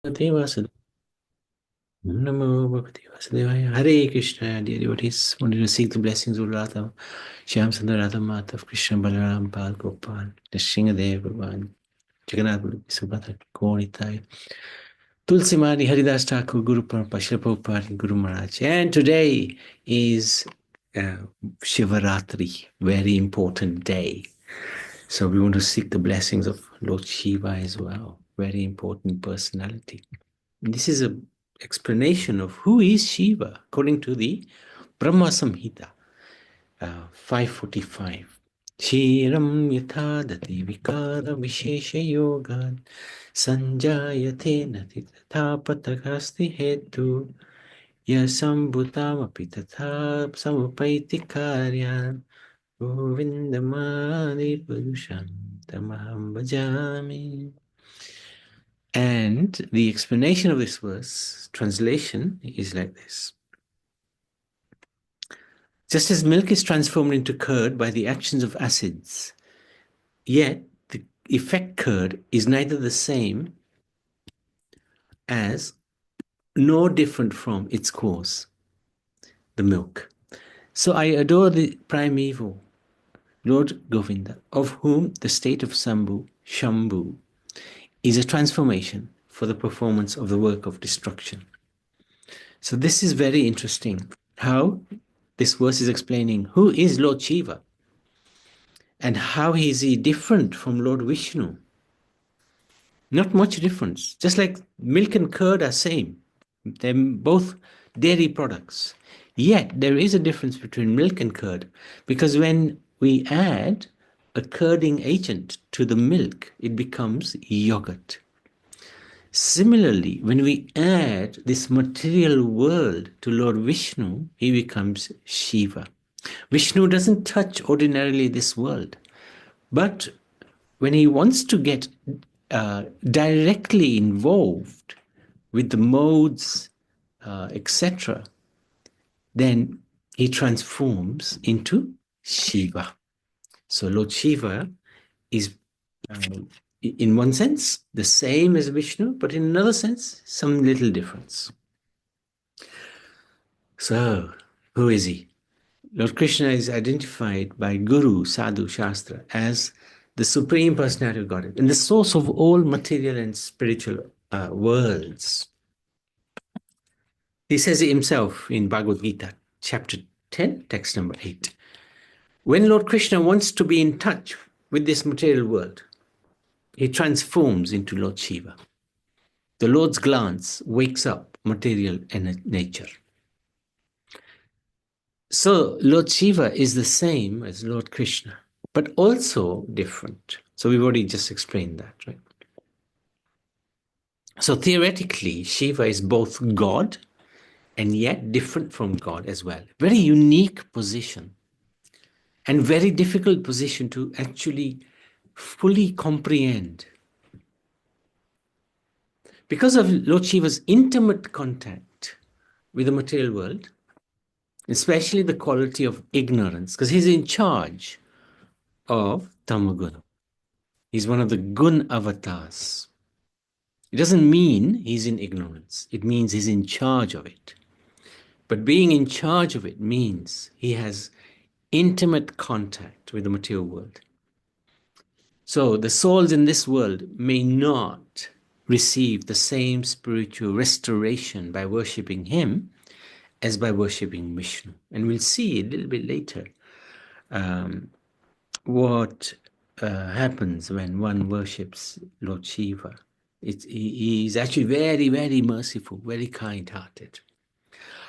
Vasudevaya. Namo Bhagavate Vasudevaya. Hare Krishna, dear devotees. Wanted to seek the blessings of Radha, Shyam Sundar Radha Madhav, Krishna Balaram Pal Gopal, Nrsimhadev Bhagavan, Jagannath Baladev Subhadra, Gauritai, Tulsi Mani, Haridas Thakur, Guru Prabhupada, Srila Prabhupada, Guru Maharaj. And today is uh, Shivaratri, very important day. So we want to seek the blessings of Lord Shiva as well. Very important personality. This is an explanation of who is Shiva according to the Brahma Samhita 545. Kshiram yatha dati vikara vishesha yogan sanjayate nati tatha patakasti hetu yasambhutam api tatha samupaiti karyan govindamani purusham tamaham bhajami. And the explanation of this verse, translation, is like this. Just as milk is transformed into curd by the actions of acids, yet the effect curd is neither the same as nor different from its cause, the milk. So I adore the primeval Lord Govinda, of whom the state of Shambhu, is a transformation for the performance of the work of destruction. So this is very interesting, how this verse is explaining who is Lord Shiva and how is he different from Lord Vishnu. Not much difference. Just like milk and curd are same. They're both dairy products. Yet there is a difference between milk and curd, because when we add a curding agent to the milk, it becomes yogurt. Similarly, when we add this material world to Lord Vishnu, he becomes Shiva. Vishnu doesn't touch ordinarily this world, but when he wants to get directly involved with the modes, etc., then he transforms into Shiva. So Lord Shiva is, in one sense, the same as Vishnu, but in another sense, some little difference. So, who is he? Lord Krishna is identified by Guru, Sadhu, Shastra as the Supreme Personality of Godhead and the source of all material and spiritual worlds. He says it himself in Bhagavad Gita, chapter 10, text number 8. When Lord Krishna wants to be in touch with this material world, he transforms into Lord Shiva. The Lord's glance wakes up material nature. So Lord Shiva is the same as Lord Krishna, but also different. So we've already just explained that, right? So theoretically, Shiva is both God and yet different from God as well. Very unique position and very difficult position to actually fully comprehend. Because of Lord Shiva's intimate contact with the material world, especially the quality of ignorance, because he's in charge of Tamaguna. He's one of the Gun avatars. It doesn't mean he's in ignorance. It means he's in charge of it. But being in charge of it means he has intimate contact with the material world. So the souls in this world may not receive the same spiritual restoration by worshipping him as by worshipping Vishnu. And we'll see a little bit later what happens when one worships Lord Shiva. He is actually very, very merciful, very kind-hearted.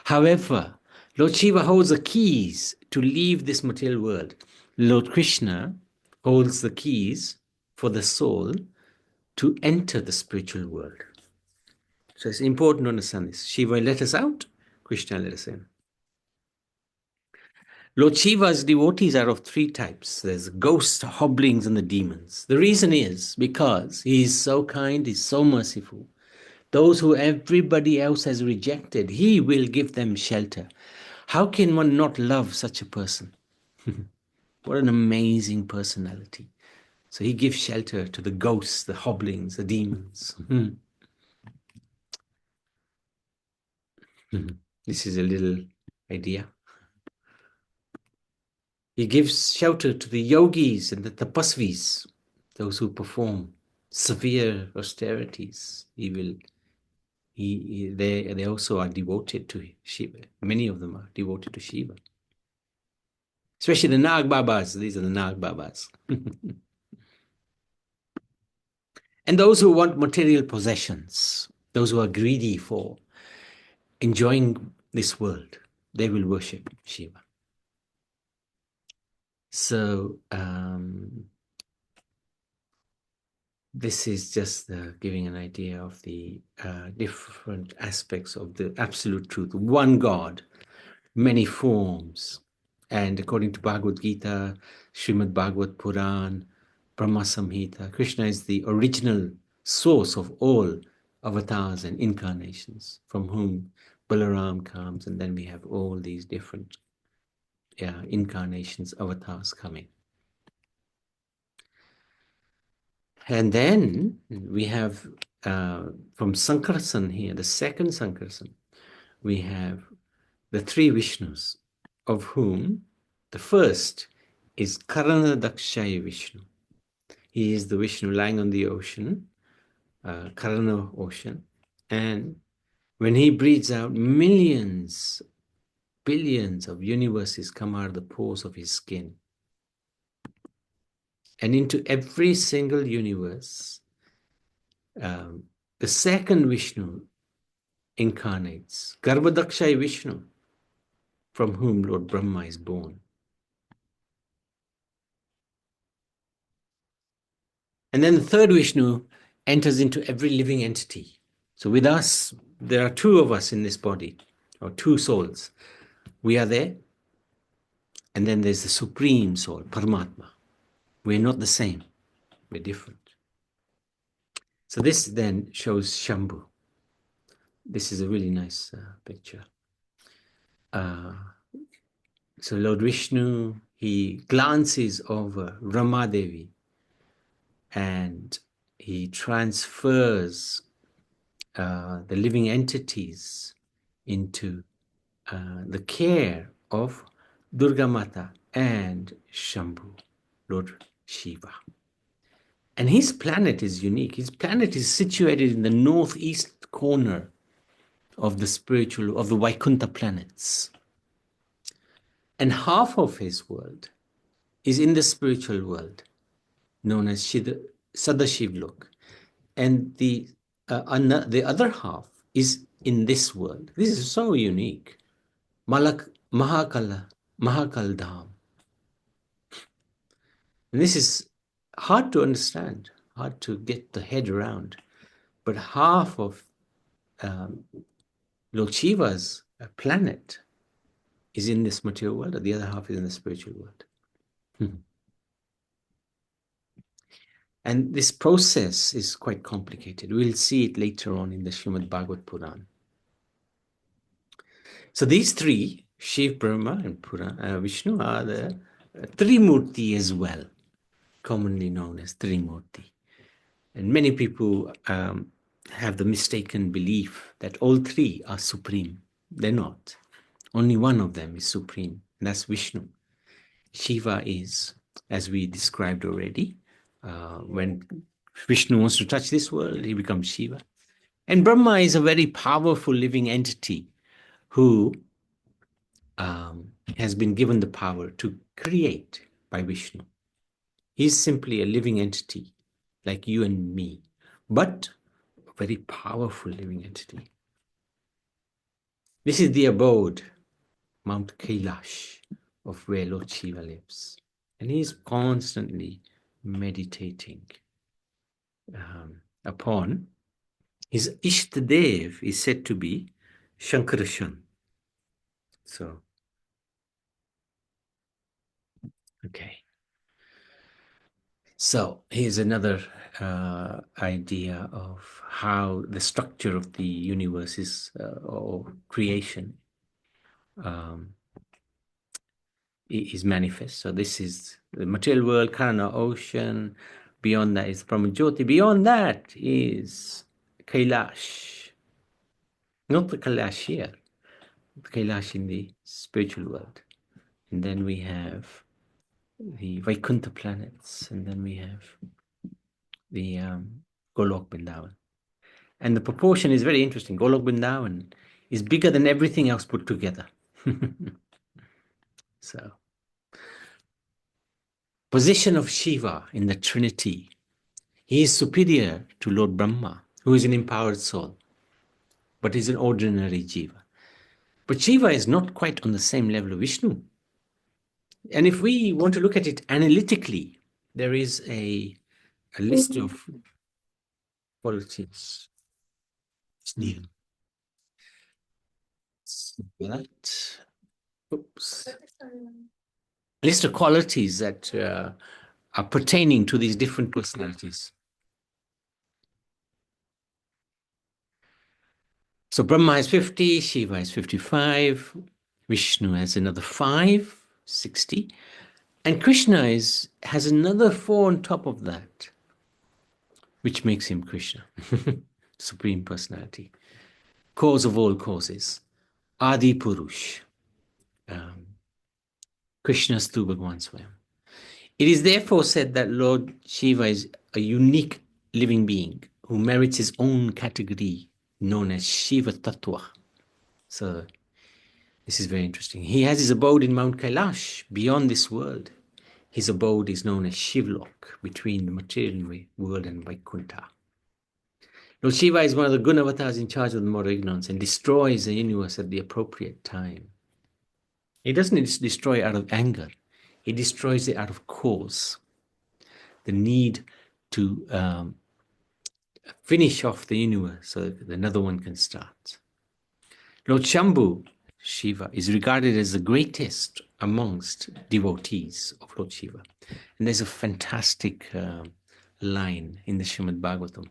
However, Lord Shiva holds the keys to leave this material world. Lord Krishna holds the keys for the soul to enter the spiritual world. So it's important to understand this. Shiva let us out, Krishna let us in. Lord Shiva's devotees are of three types. There's ghosts, hoblings, and the demons. The reason is because he is so kind, he's so merciful. Those who everybody else has rejected, he will give them shelter. How can one not love such a person? What an amazing personality. So he gives shelter to the ghosts, the hoblings, the demons. This is a little idea. He gives shelter to the yogis and the tapasvis, those who perform severe austerities. They also are devoted to Shiva. Many of them are devoted to Shiva. Especially the Nag Babas. These are the Nag Babas. And those who want material possessions, those who are greedy for enjoying this world, they will worship Shiva. So this is just giving an idea of the different aspects of the absolute truth. One God, many forms. And according to Bhagavad Gita, Srimad Bhagavad Puran, Brahma Samhita, Krishna is the original source of all avatars and incarnations, from whom Balaram comes, and then we have all these different incarnations, avatars coming. And then we have from Sankarsan here, the second Sankarsan, we have the three Vishnus, of whom the first is Karana Dakshaya Vishnu. He is the Vishnu lying on the ocean, Karana ocean, and when he breathes out, millions, billions of universes come out of the pores of his skin. And into every single universe, the second Vishnu incarnates, Garbhadakshaya Vishnu, from whom Lord Brahma is born. And then the third Vishnu enters into every living entity. So with us, there are two of us in this body, or two souls. We are there, and then there's the Supreme Soul, Paramatma. We're not the same, we're different. So this then shows Shambhu. This is a really nice picture. So Lord Vishnu, he glances over Ramadevi and he transfers the living entities into the care of Durga Mata and Shambhu, Lord Shiva. And his planet is unique. His planet is situated in the northeast corner of the Vaikuntha planets. And half of his world is in the spiritual world, known as Sadashivlok. And the other half is in this world. This is so unique. Mahakal Dham. And this is hard to understand, hard to get the head around. But half of Lord Shiva's planet is in this material world, and the other half is in the spiritual world. And this process is quite complicated. We'll see it later on in the Srimad Bhagavad Puran. So these three, Shiv, Brahma, and Vishnu, are the Trimurti as well, commonly known as Trimurti. And many people have the mistaken belief that all three are supreme. They're not. Only one of them is supreme, and that's Vishnu. Shiva is, as we described already, when Vishnu wants to touch this world, he becomes Shiva. And Brahma is a very powerful living entity who has been given the power to create by Vishnu. He's simply a living entity like you and me, but a very powerful living entity. This is the abode, Mount Kailash, of where Lord Shiva lives. And he's constantly meditating upon his Ishtadev is said to be Shankarashan. So, okay. So here's another idea of how the structure of the universe is, or creation, is manifest. So this is the material world, Karana ocean. Beyond that is Brahmajyoti. Beyond that is Kailash. Not the Kailash here. Kailash in the spiritual world. And then we have the Vaikuntha planets, and then we have the Golok Vrindavan. And the proportion is very interesting. Golok Vrindavan is bigger than everything else put together. So, position of Shiva in the Trinity. He is superior to Lord Brahma, who is an empowered soul, but is an ordinary Jiva. But Shiva is not quite on the same level of Vishnu. And if we want to look at it analytically, there is a list of qualities. That, oops. List of qualities that are pertaining to these different personalities. So Brahma has 50, Shiva has 55, Vishnu has another 5, 60, and Krishna has another 4 on top of that, which makes him Krishna, Supreme Personality, cause of all causes, Adi Purush, Krishna Stu Bhagwan Swayam. It is therefore said that Lord Shiva is a unique living being who merits his own category known as Shiva Tattva. So this is very interesting. He has his abode in Mount Kailash, beyond this world. His abode is known as Shivlok, between the material world and Vaikuntha. Lord Shiva is one of the Gunavatars in charge of the moral ignorance and destroys the universe at the appropriate time. He doesn't destroy out of anger. He destroys it out of cause. The need to finish off the universe so that another one can start. Lord Shambhu, Shiva, is regarded as the greatest amongst devotees of Lord Shiva. And there's a fantastic line in the Srimad Bhagavatam.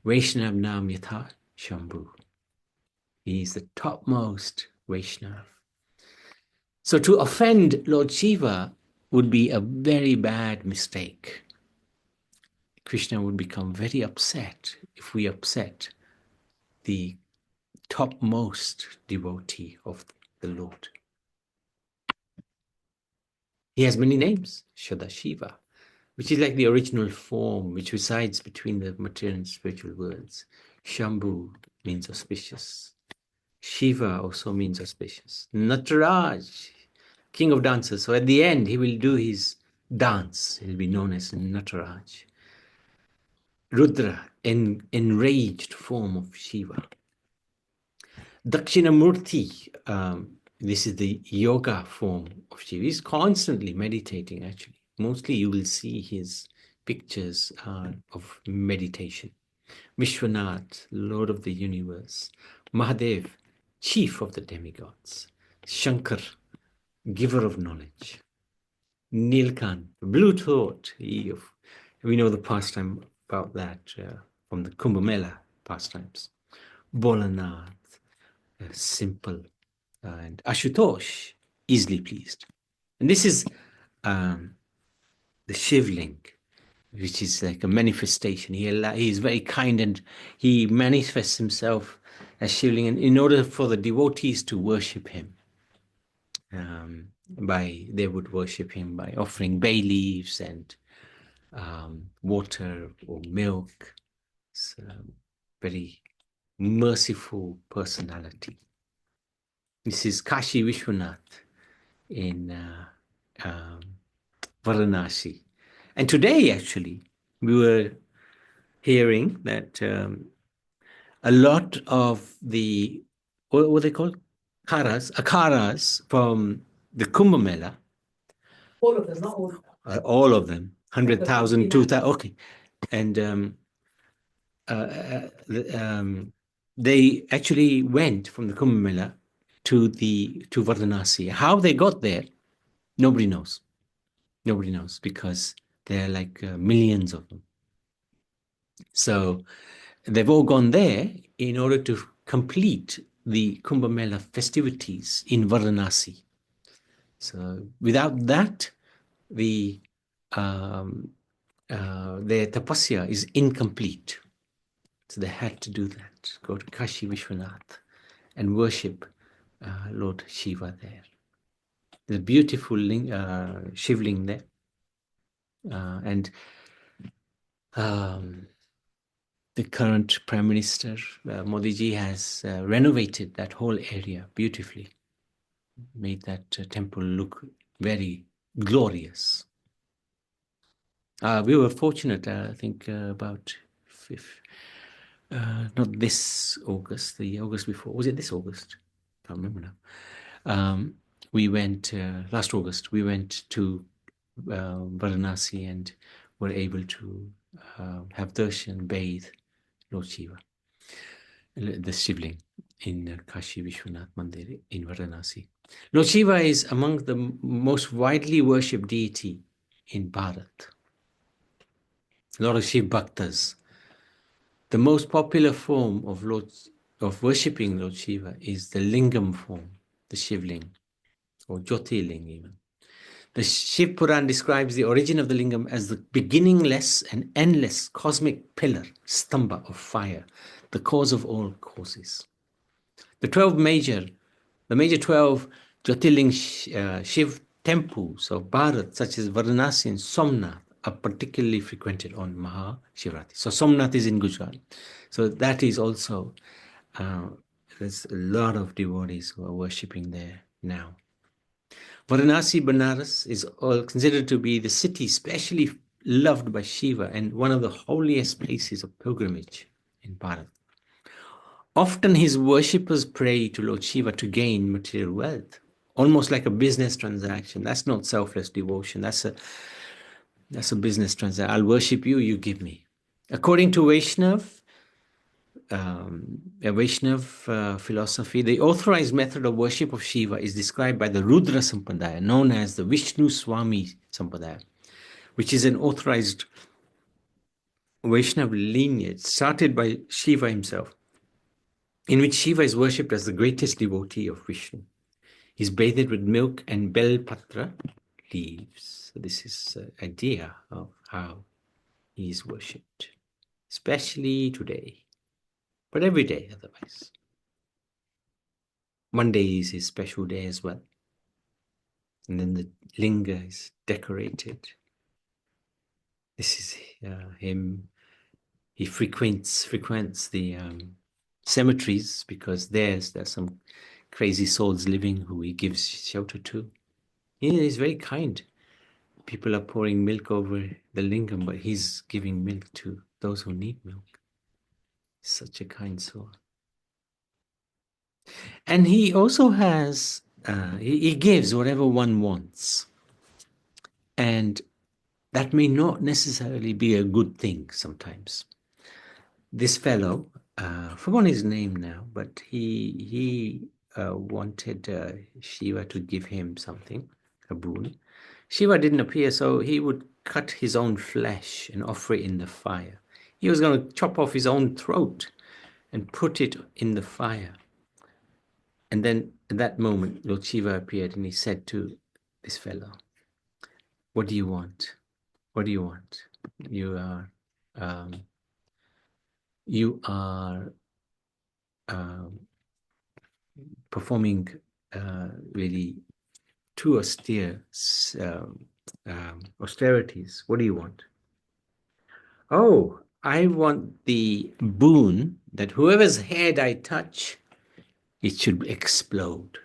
Vaishnav Nam Yatha Shambhu. He is the topmost Vaishnav. So to offend Lord Shiva would be a very bad mistake. Krishna would become very upset if we upset the topmost devotee of the Lord. He has many names, Shiva, which is like the original form which resides between the material and spiritual worlds. Shambhu means auspicious. Shiva also means auspicious. Nataraj, king of dancers. So at the end, he will do his dance. He'll be known as Nataraj. Rudra, enraged form of Shiva. Dakshinamurti, this is the yoga form of Shiva. He's constantly meditating, actually. Mostly you will see his pictures of meditation. Vishwanath, Lord of the universe. Mahadev, chief of the demigods. Shankar, giver of knowledge. Nilkant, blue thought. We know the pastime about that from the Kumbh Mela pastimes. Bolanath, simple, and Ashutosh, easily pleased. And this is the Shivling, which is like a manifestation. He is very kind and he manifests himself as Shivling, and in order for the devotees to worship him, they would worship him by offering bay leaves and water or milk. It's a very merciful personality. This is Kashi Vishwanath in Varanasi. And today, actually, we were hearing that a lot of the, what are they called? Akaras from the Kumbh Mela. All of them, not all. All of them, 100,000, 2,000, okay. And they actually went from the Kumbh Mela to Varanasi. How they got there, nobody knows. Nobody knows, because there are like millions of them. So they've all gone there in order to complete the Kumbh Mela festivities in Varanasi. So without that, their tapasya is incomplete. So they had to do that, go to Kashi Vishwanath and worship Lord Shiva there. There's a beautiful shivling there. And the current Prime Minister, Modi ji, has renovated that whole area beautifully, made that temple look very glorious. We were fortunate, I think, about not this August, the August before. Was it this August? I can't remember now. We went, last August, we went to Varanasi and were able to have darshan, bathe Lord Shiva, the Shivling in Kashi Vishwanath Mandir in Varanasi. Lord Shiva is among the most widely worshipped deity in Bharat. A lot of Shiv Bhaktas. The most popular form of worshipping Lord Shiva is the Lingam form, the Shivling, or Jyotirling even. The Shiv Puran describes the origin of the Lingam as the beginningless and endless cosmic pillar, stamba of fire, the cause of all causes. The major 12 Jyotirling Shiv temples of Bharat, such as Varanasi and Somnath, are particularly frequented on Maha Shivaratri. So Somnath is in Gujarat. So that is also, there's a lot of devotees who are worshipping there now. Varanasi, Banaras is considered to be the city specially loved by Shiva and one of the holiest places of pilgrimage in Bharat. Often his worshippers pray to Lord Shiva to gain material wealth, almost like a business transaction. That's not selfless devotion. That's a business transaction. I'll worship you, you give me. According to Vaishnav philosophy, the authorized method of worship of Shiva is described by the Rudra Sampradaya, known as the Vishnu Swami Sampradaya, which is an authorized Vaishnav lineage started by Shiva himself, in which Shiva is worshipped as the greatest devotee of Vishnu. He's bathed with milk and bel patra leaves. So this is an idea of how he is worshipped, especially today, but every day otherwise. Monday is his special day as well. And then the linga is decorated. This is him. He frequents the cemeteries because there's some crazy souls living who he gives shelter to. He's very kind. People are pouring milk over the lingam, but he's giving milk to those who need milk. Such a kind soul. And he also has, he gives whatever one wants. And that may not necessarily be a good thing sometimes. This fellow, forgotten his name now, but he wanted Shiva to give him something, a boon. Shiva didn't appear, so he would cut his own flesh and offer it in the fire. He was going to chop off his own throat and put it in the fire. And then at that moment, Lord Shiva appeared and he said to this fellow, "What do you want? What do you want? You are performing really too austere austerities. What do you want?" "Oh, I want the boon that whoever's head I touch, it should explode."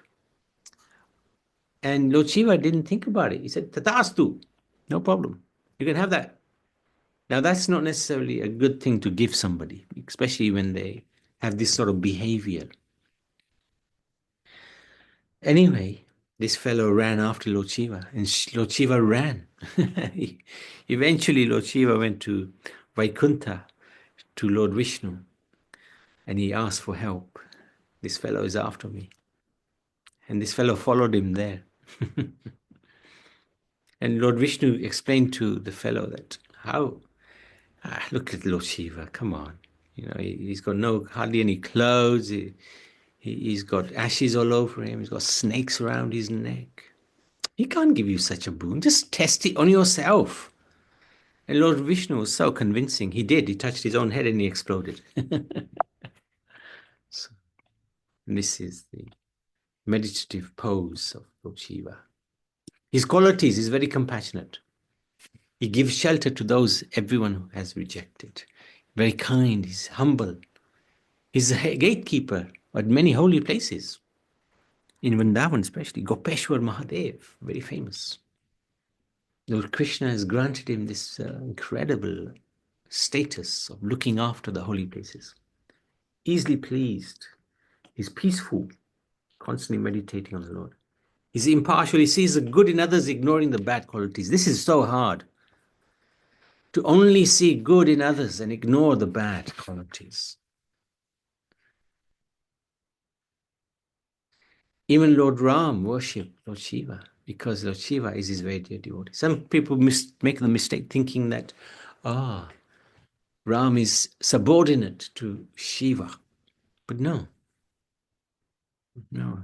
And Lord Shiva didn't think about it. He said, "Tatastu, no problem. You can have that." Now, that's not necessarily a good thing to give somebody, especially when they have this sort of behavior. Anyway, this fellow ran after Lord Shiva, and Lord Shiva ran. Eventually, Lord Shiva went to Vaikuntha, to Lord Vishnu, and he asked for help. "This fellow is after me." And this fellow followed him there. And Lord Vishnu explained to the fellow that, look at Lord Shiva, come on. He's got hardly any clothes. He's got ashes all over him. He's got snakes around his neck. He can't give you such a boon. Just test it on yourself. And Lord Vishnu was so convincing. He did. He touched his own head and he exploded. So, this is meditative pose of Lord Shiva. His qualities is very compassionate. He gives shelter to those everyone who has rejected. Very kind, he's humble. He's a gatekeeper at many holy places. In Vrindavan especially, Gopeshwar Mahadev, very famous. Lord Krishna has granted him this incredible status of looking after the holy places. Easily pleased. He's peaceful, constantly meditating on the Lord. He's impartial. He sees the good in others, ignoring the bad qualities. This is so hard. To only see good in others and ignore the bad qualities. Even Lord Ram worshipped Lord Shiva because Lord Shiva is his very dear devotee. Some people make the mistake thinking that, Ram is subordinate to Shiva. But no,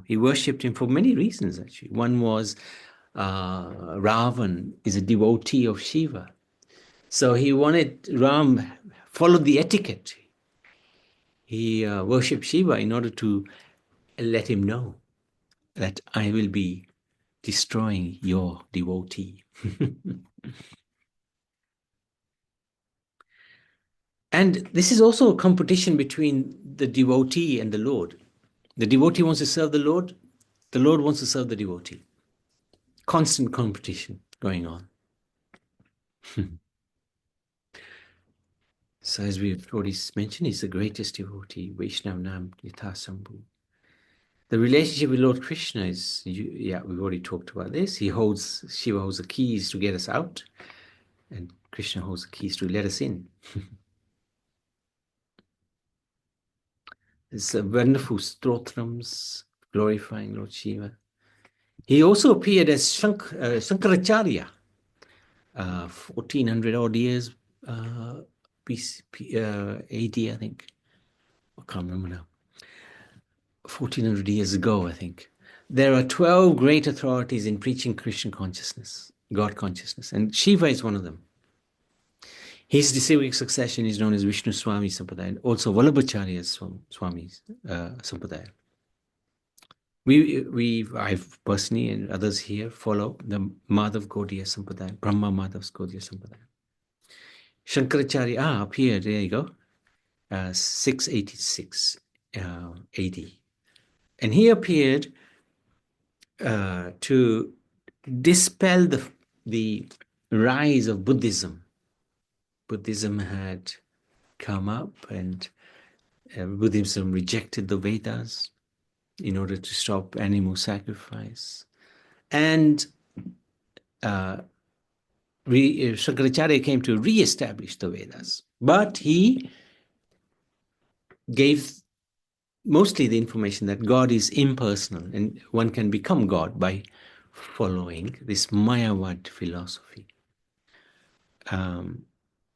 he worshipped him for many reasons actually. One was Ravan is a devotee of Shiva. So he wanted Ram followed the etiquette. He worshipped Shiva in order to let him know that I will be destroying your devotee. And this is also a competition between the devotee and the Lord. The devotee wants to serve the Lord wants to serve the devotee. Constant competition going on. So as we've already mentioned, he's the greatest devotee, Vaishnav Nam Yatha Sambhu. The relationship with Lord Krishna is, we've already talked about this. Shiva holds the keys to get us out, and Krishna holds the keys to let us in. It's wonderful stotrams glorifying Lord Shiva. He also appeared as Shankaracharya, 1400 odd years AD, I think. I can't remember now. 1400 years ago, I think. There are 12 great authorities in preaching Krishna consciousness, God consciousness, and Shiva is one of them. His disciplic succession is known as Vishnu Swami Sampradaya, and also Vallabhacharya Swami's Sampradaya. I've personally and others here follow the Madhav Gaudiya Sampradaya, Brahma Madhav's Gaudiya Sampradaya. Shankaracharya, up here, there you go, 686 AD. And he appeared to dispel the rise of Buddhism. Buddhism had come up and Buddhism rejected the Vedas in order to stop animal sacrifice. And Shankaracharya came to re-establish the Vedas. But he gave mostly the information that God is impersonal and one can become God by following this Mayavad philosophy.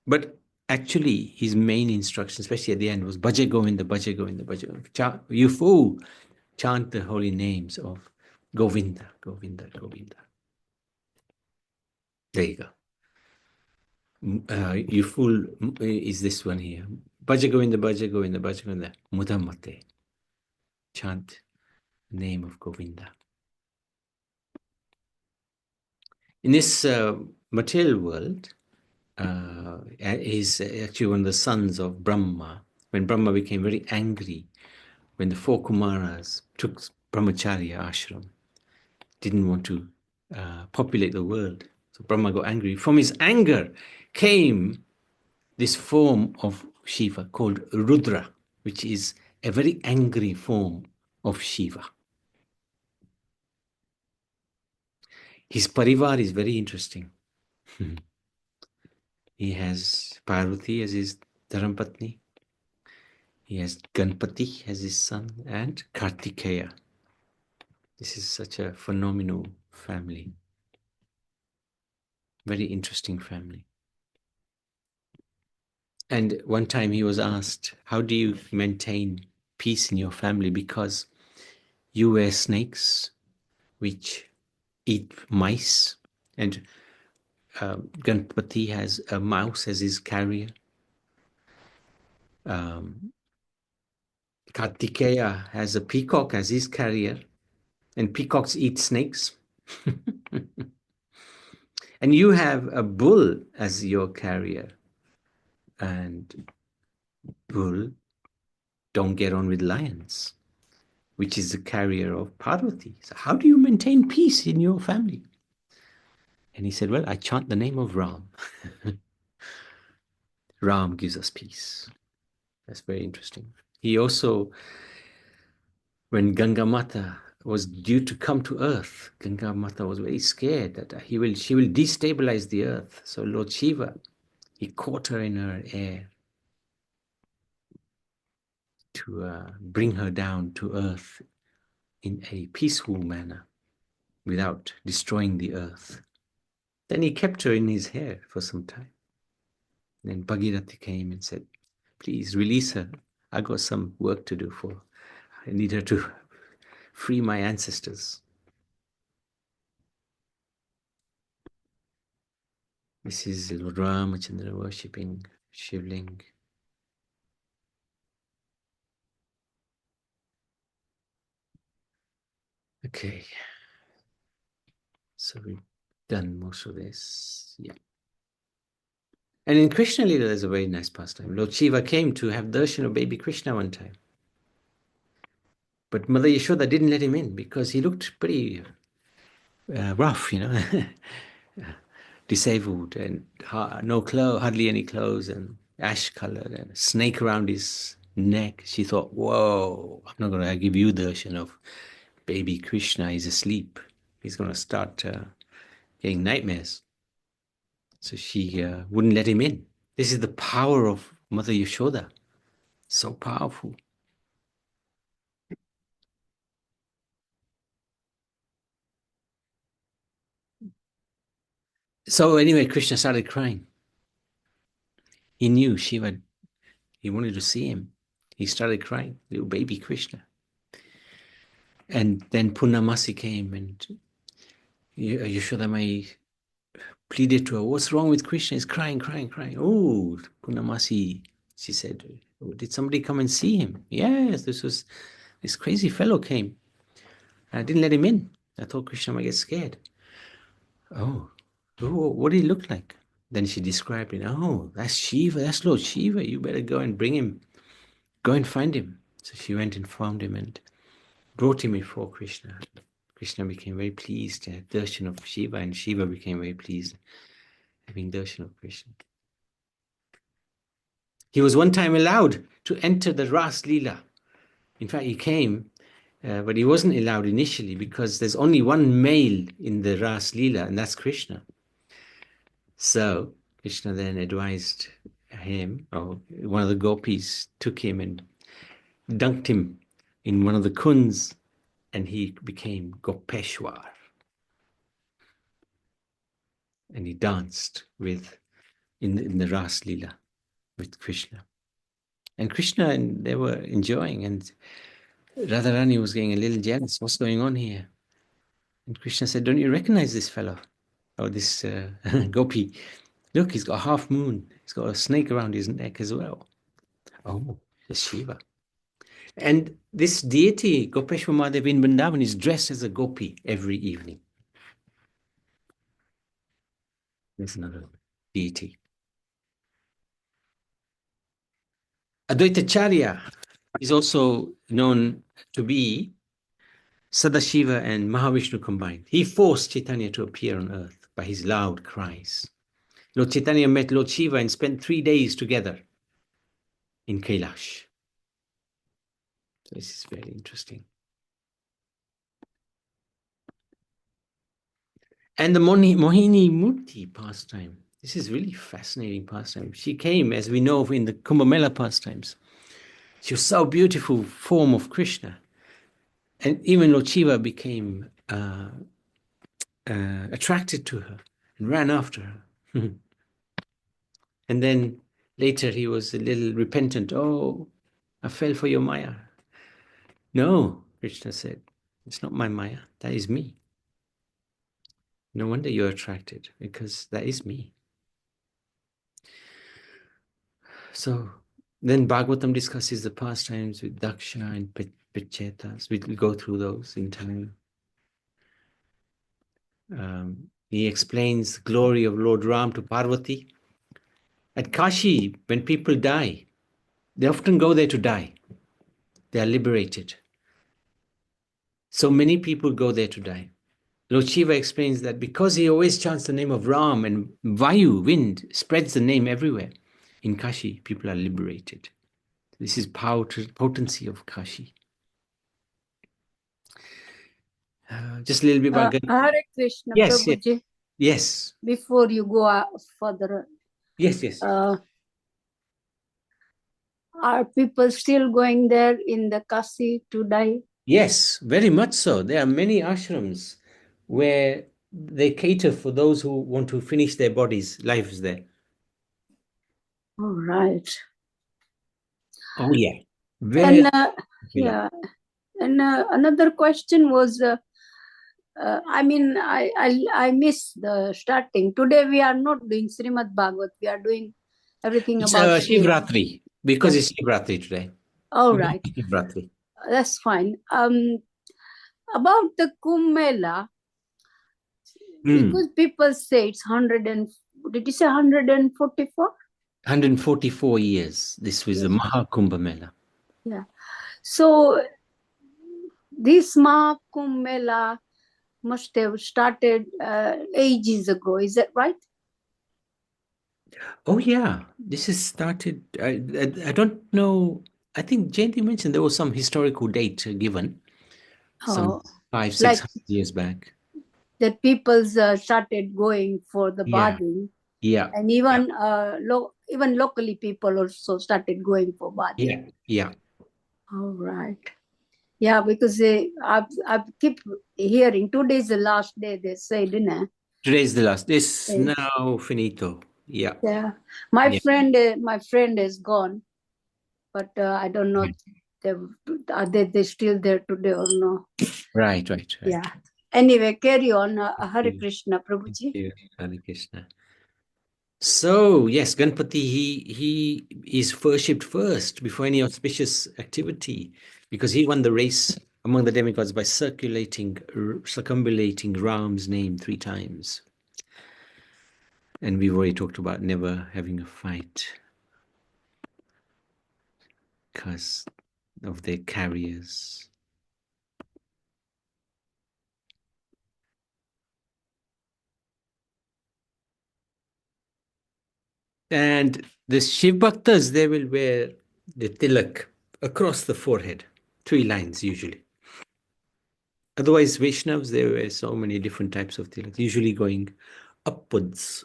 But actually, his main instruction, especially at the end, was Bhaja Govinda, Bhaja Govinda, Bhaja Govinda. You fool, chant the holy names of Govinda, Govinda, Govinda. There you go. You fool is this one here. Bhaja Govinda, Bhaja Govinda, Bhaja Govinda, Mudamate. Chant the name of Govinda. In this material world, is actually one of the sons of Brahma. When Brahma became very angry, when the four Kumaras took Brahmacharya ashram, didn't want to populate the world. So Brahma got angry. From his anger came this form of Shiva called Rudra, which is a very angry form of Shiva. His parivar is very interesting. He has Parvati as his Dharampatni. He has Ganpati as his son and Kartikeya. This is such a phenomenal family. Very interesting family. And one time he was asked, how do you maintain peace in your family? Because you wear snakes which eat mice, and Ganpati has a mouse as his carrier. Kartikeya has a peacock as his carrier. and peacocks eat snakes. And you have a bull as your carrier, and bull don't get on with lions, which is the carrier of Parvati. So how do you maintain peace in your family? And he said, well, I chant the name of Ram. Ram gives us peace. That's very interesting. He also, when Ganga Mata was due to come to earth, Ganga Mata was very scared that she will destabilize the earth. So Lord Shiva, he caught her in her air to bring her down to earth in a peaceful manner without destroying the earth. Then he kept her in his hair for some time. Then Bhagirathi came and said, please release her. I got some work to do for her. I need her to free my ancestors. This is Lord Ramachandra worshipping Shivling. Okay, so we've done most of this. Yeah. And in Krishna Lila, there's a very nice pastime. Lord Shiva came to have darshan of baby Krishna one time. But Mother Yashoda didn't let him in because he looked pretty rough, disabled and no clothes, hardly any clothes, and ash colored, and a snake around his neck. She thought, whoa, I'm not going to give you darshan of baby Krishna. He's asleep. He's going to start getting nightmares. So she wouldn't let him in. This is the power of Mother Yashoda. So powerful. So anyway, Krishna started crying. He knew Shiva. He wanted to see him. He started crying, little baby Krishna. And then Purnamasi came, and Yashodamai pleaded to her, what's wrong with Krishna? He's crying, crying, crying. Oh, Purnamasi, she said, oh, did somebody come and see him? Yes, this crazy fellow came. I didn't let him in. I thought Krishna might get scared. Oh, what did he look like? Then she described it. Oh, that's Shiva. That's Lord Shiva. You better go and bring him. Go and find him. So she went and found him and brought him before Krishna. Krishna became very pleased to have darshan of Shiva, and Shiva became very pleased having darshan of Krishna. He was one time allowed to enter the Ras Leela. In fact, he came, but he wasn't allowed initially because there's only one male in the Ras Leela, and that's Krishna. So Krishna then advised him, or one of the gopis took him and dunked him in one of the kunds, and he became Gopeshwar. And he danced in the Ras Leela with Krishna. And Krishna, and they were enjoying, and Radharani was getting a little jealous. What's going on here? And Krishna said, don't you recognize this fellow? Or this gopi? Look, he's got a half moon. He's got a snake around his neck as well. Oh, it's Shiva. And this deity, Gopeshwar Mahadev in Vrindavan, is dressed as a gopi every evening. There's another deity. Advaitacharya is also known to be Sadashiva and Mahavishnu combined. He forced Chaitanya to appear on earth by his loud cries. Lord Chaitanya met Lord Shiva and spent 3 days together in Kailash. So this is very interesting. And the Mohini Murti pastime. This is really fascinating pastime. She came, as we know, in the Kumbh Mela pastimes. She was so beautiful form of Krishna. And even Lord Shiva became attracted to her and ran after her. And then later he was a little repentant. Oh, I fell for your Maya. No, Krishna said, it's not my Maya. That is me. No wonder you're attracted, because that is me. So then Bhagavatam discusses the pastimes with Daksha and Pichetas. We'll go through those in time. He explains the glory of Lord Ram to Parvati. At Kashi, when people die, they often go there to die. They are liberated. So many people go there to die. Lord Shiva explains that because he always chants the name of Ram and Vayu, wind, spreads the name everywhere. In Kashi, people are liberated. This is potency of Kashi. Just a little bit about Hare Krishna, yes, yes, Prabhuji. yes. Before you go further, Yes, yes. are people still going there in the Kasi to die? Yes, very much so. There are many ashrams where they cater for those who want to finish their bodies' lives there. All right. Oh, yeah. Very And yeah, and another question was, I missed the starting. Today we are not doing Srimad Bhagavat. We are doing everything It's about Shiva. Shivaratri because it's Shivaratri today. All right, Shivaratri. that's fine. About the Kumbh Mela, because people say it's 100 and, did you say 144? 144 years. This was the Yes. Maha Kumbh Mela. Yeah. So this Maha Kumbh Mela must have started ages ago. Is that right? Oh, yeah. This is started. I don't know. I think Jayanti mentioned there was some historical date given some 500, like 600 years back. that people started going for the Yeah. bathing, Yeah. and even even locally people also started going for bathing. Yeah. Yeah. All right. Yeah, because I keep hearing today is the last day. They say, didn't it? Today's the last. It's Yes. now finito. Yeah. Yeah. My Yeah. friend is gone, but I don't know are they still there today or no. Right. Right. Right. Yeah. Anyway, carry on. Hare Yeah. Krishna, Thank Prabhuji. you, Hare Krishna. So yes, Ganpati, he is worshipped first before any auspicious activity because he won the race among the demigods by circumambulating Ram's name 3 times. And we've already talked about never having a fight because of their carriers. And the Shiv Bhaktas, they will wear the tilak across the forehead, 3 lines usually. Otherwise, Vaishnavas, there were so many different types of tilaks, usually going upwards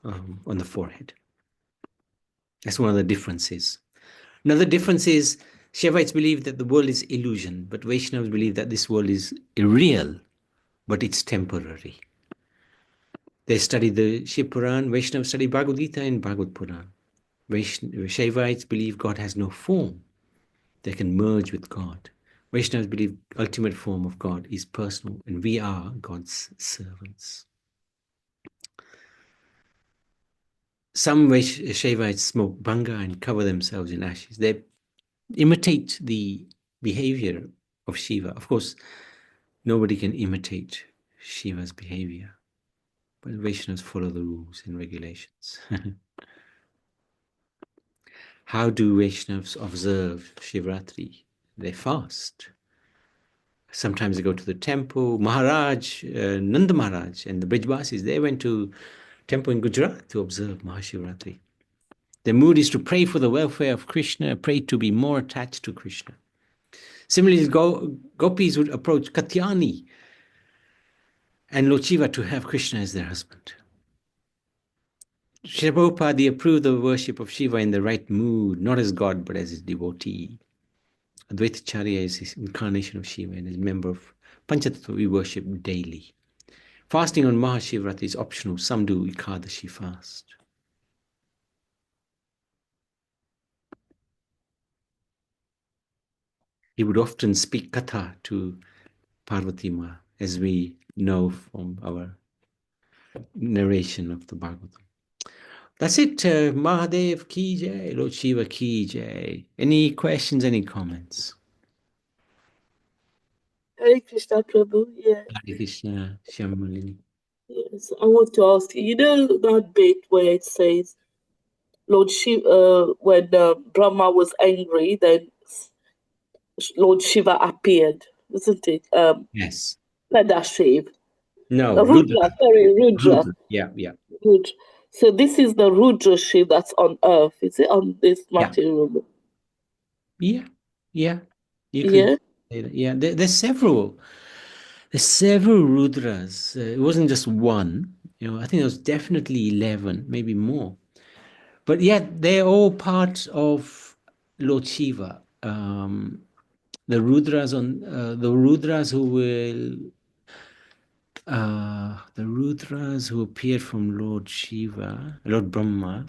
on the forehead. That's one of the differences. Another difference is Shaivites believe that the world is illusion, but Vaishnavas believe that this world is real, but it's temporary. They study the Shiv Puran, Vaishnavas study Bhagavad Gita and Bhagavad Puran. Shaivites believe God has no form. They can merge with God. Vaishnavas believe ultimate form of God is personal, and we are God's servants. Some Shaivites smoke bhanga and cover themselves in ashes. They imitate the behavior of Shiva. Of course, nobody can imitate Shiva's behavior, but Vaishnavas follow the rules and regulations. How do Vaishnavas observe Shivaratri? They fast. Sometimes they go to the temple. Maharaj, Nanda Maharaj, and the Brijvasis, they went to temple in Gujarat to observe Mahashivaratri. Their mood is to pray for the welfare of Krishna, pray to be more attached to Krishna. Similarly, gopis would approach Katyani and Lord Shiva to have Krishna as their husband. Srila Prabhupada approved the worship of Shiva in the right mood, not as God, but as his devotee. Advaita Charya is his incarnation of Shiva and is a member of Panchatattva we worship daily. Fasting on Mahashivratri is optional. Some do Ekadashi fast. He would often speak Katha to Parvati Ma, as we know from our narration of the Bhagavatam. That's it. Mahadev ki jai, Lord Shiva ki jai. Any questions, any comments? Hare Krishna Prabhu, yeah. Hare Krishna, Shyamalini. So I want to ask you, you know that bit where it says Lord Shiva, when Brahma was angry, then Lord Shiva appeared, isn't it? Yes. Padashiv. No, Rudra, Rudra. sorry, Rudra. Rudra. Yeah, yeah, Rudra. So this is the Rudra Shiv that's on earth, is it, on this yeah, material? yeah, yeah. You could Yeah? say that. Yeah, there's several. There's several Rudras. It wasn't just one. I think there was definitely 11, maybe more. But yeah, they're all part of Lord Shiva. The Rudras who will the Rudras who appeared from Lord Shiva, Lord Brahma,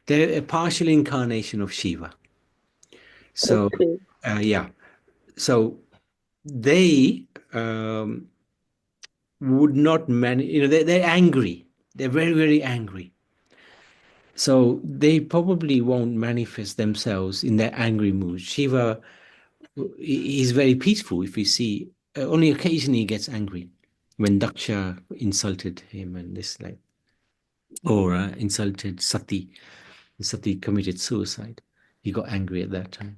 they're a partial incarnation of Shiva. So, Okay. yeah. So they would not manage, they're angry. They're very, very angry. So they probably won't manifest themselves in their angry mood. Shiva is very peaceful. If you see, only occasionally he gets angry when Daksha insulted him and this like, or insulted Sati. Sati committed suicide. He got angry at that time.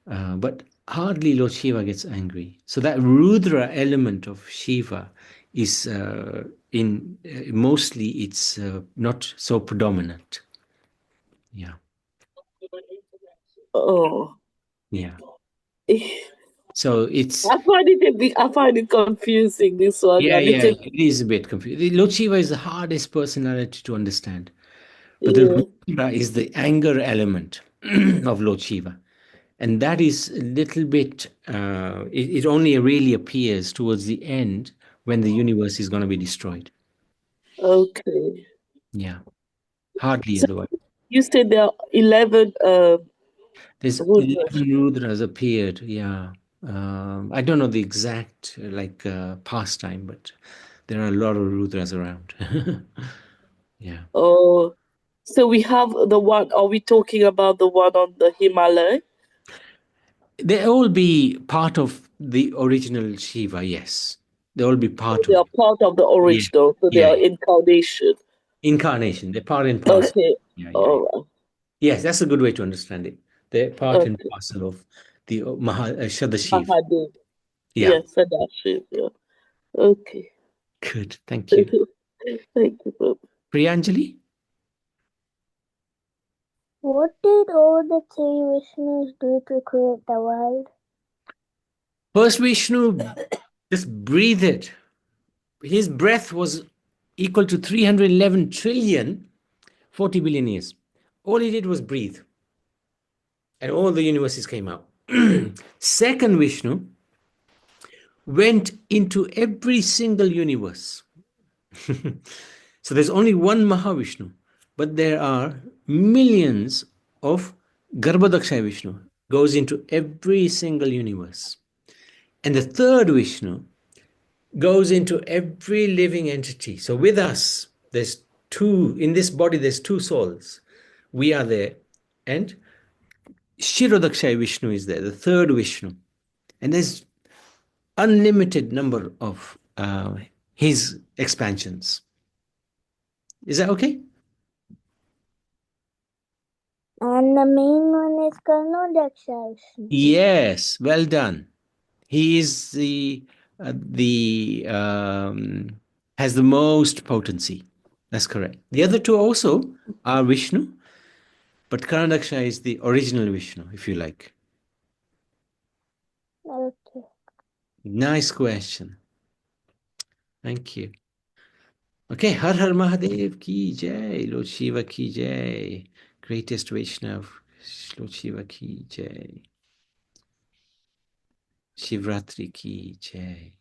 But hardly Lord Shiva gets angry. So that Rudra element of Shiva is in mostly it's not so predominant. Yeah, Oh. yeah. I So it's find it a bit, I find it confusing, this one. yeah, A yeah. little, It is a bit confusing. Lord Shiva is the hardest personality to understand, but the yeah. Rudra is the anger element of Lord Shiva. And that is a little bit it only really appears towards the end when the universe is going to be destroyed. Okay. Yeah, hardly So otherwise. you said there are 11 There's Rudras. 11 Rudras appeared. Yeah, I don't know the exact like pastime, but there are a lot of Rudras around. Yeah, Oh, so we have the one, are we talking about the one on the Himalaya? they all be part of the original Shiva. Yes, they all be part They of are it. part of the Yeah, original, so they yeah, are yeah. incarnation. Incarnation. They're part and parcel. Okay. Yeah, yeah, yeah. All Yes, that's a good way to understand it. They're right. part and Okay. parcel of the Maha Shadashiv. Mahadev. Yeah, Yes, Sadashiv. Yeah. Okay. good. Thank you. Thank you, Prabhu. Priyanjali? What did all the three Vishnus do to create the world? First Vishnu just breathed it. His breath was equal to 311 trillion, 40 billion years. All he did was breathe, and all the universes came out. Second Vishnu went into every single universe. So there's only one Mahavishnu, but there are millions of Garbhadakshay Vishnu, goes into every single universe. And the third Vishnu goes into every living entity. So with us, there's two, in this body, there's two souls. We are there. And Shirodakshay Vishnu is there, the third Vishnu. And there's unlimited number of his expansions. Is that okay? And the main one is Karnodaksha Vishnu. Yes, well done. He is the has the most potency. That's correct. The other two also are Vishnu, but Karnadaksha is the original Vishnu, if you like. Okay. Nice question. Thank you. Okay, Har Har Mahadev ki jai, Lord Shiva ki jai, greatest Vaishnav, Lord Shiva ki jai, Shivaratri ki jai.